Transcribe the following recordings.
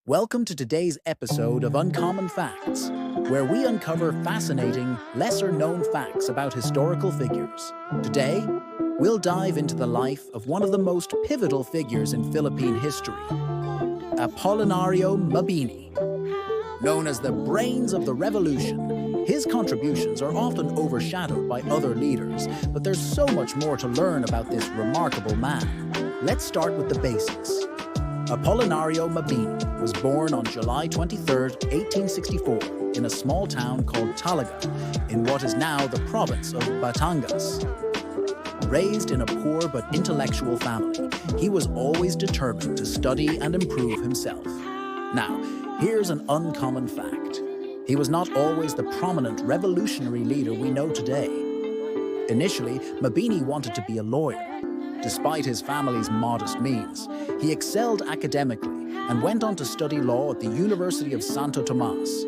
Welcome to today's episode of Uncommon Facts, where we uncover fascinating, lesser-known facts about historical figures. Today, we'll dive into the life of one of the most pivotal figures in Philippine history, Apolinario Mabini. Known as the brains of the revolution, his contributions are often overshadowed by other leaders, but there's so much more to learn about this remarkable man. Let's start with the basics. Apolinario Mabini was born on July 23, 1864, in a small town called Talaga, in what is now the province of Batangas. Raised in a poor but intellectual family, he was always determined to study and improve himself. Now, here's an uncommon fact. He was not always the prominent revolutionary leader we know today. Initially, Mabini wanted to be a lawyer. Despite his family's modest means, he excelled academically and went on to study law at the University of Santo Tomas,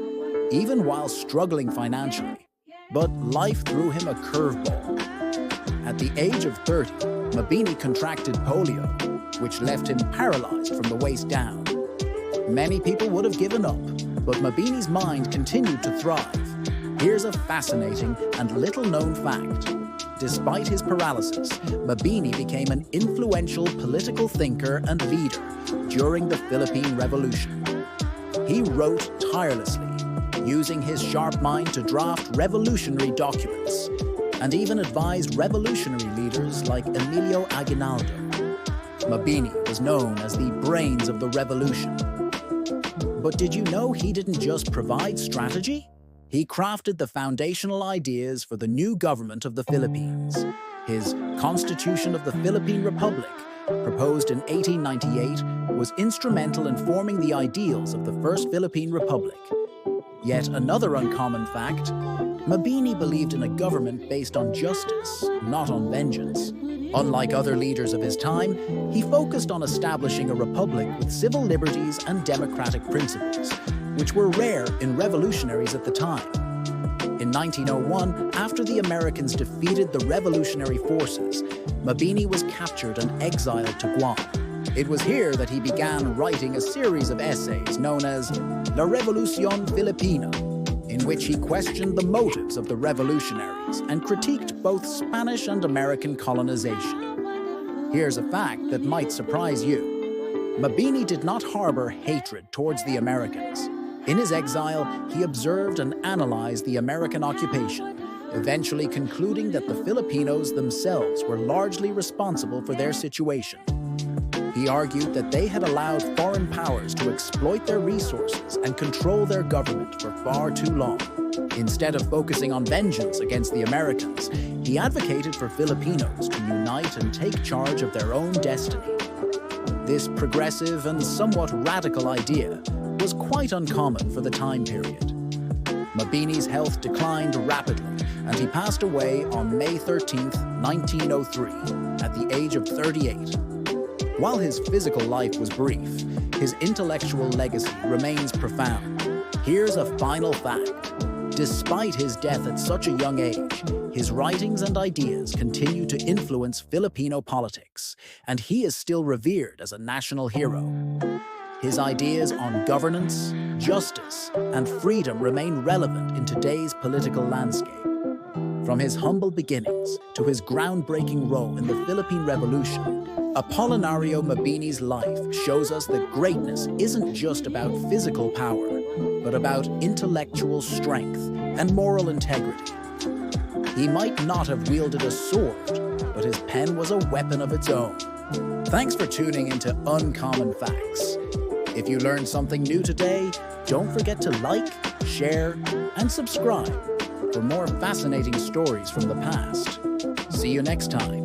even while struggling financially. But life threw him a curveball. At the age of 30, Mabini contracted polio, which left him paralyzed from the waist down. Many people would have given up, but Mabini's mind continued to thrive. Here's a fascinating and little-known fact. Despite his paralysis, Mabini became an influential political thinker and leader during the Philippine Revolution. He wrote tirelessly, using his sharp mind to draft revolutionary documents, and even advised revolutionary leaders like Emilio Aguinaldo. Mabini was known as the brains of the revolution. But did you know he didn't just provide strategy? He crafted the foundational ideas for the new government of the Philippines. His Constitution of the Philippine Republic, proposed in 1898, was instrumental in forming the ideals of the first Philippine Republic. Yet another uncommon fact, Mabini believed in a government based on justice, not on vengeance. Unlike other leaders of his time, he focused on establishing a republic with civil liberties and democratic principles, which were rare in revolutionaries at the time. In 1901, after the Americans defeated the revolutionary forces, Mabini was captured and exiled to Guam. It was here that he began writing a series of essays known as La Revolución Filipina, in which he questioned the motives of the revolutionaries and critiqued both Spanish and American colonization. Here's a fact that might surprise you. Mabini did not harbor hatred towards the Americans. In his exile, he observed and analyzed the American occupation, eventually concluding that the Filipinos themselves were largely responsible for their situation. He argued that they had allowed foreign powers to exploit their resources and control their government for far too long. Instead of focusing on vengeance against the Americans, he advocated for Filipinos to unite and take charge of their own destiny. This progressive and somewhat radical idea was quite uncommon for the time period. Mabini's health declined rapidly, and he passed away on May 13, 1903, at the age of 38. While his physical life was brief, his intellectual legacy remains profound. Here's a final fact. Despite his death at such a young age, his writings and ideas continue to influence Filipino politics, and he is still revered as a national hero. His ideas on governance, justice, and freedom remain relevant in today's political landscape. From his humble beginnings to his groundbreaking role in the Philippine Revolution, Apolinario Mabini's life shows us that greatness isn't just about physical power, but about intellectual strength and moral integrity. He might not have wielded a sword, but his pen was a weapon of its own. Thanks for tuning into Uncommon Facts. If you learned something new today, don't forget to like, share, and subscribe for more fascinating stories from the past. See you next time.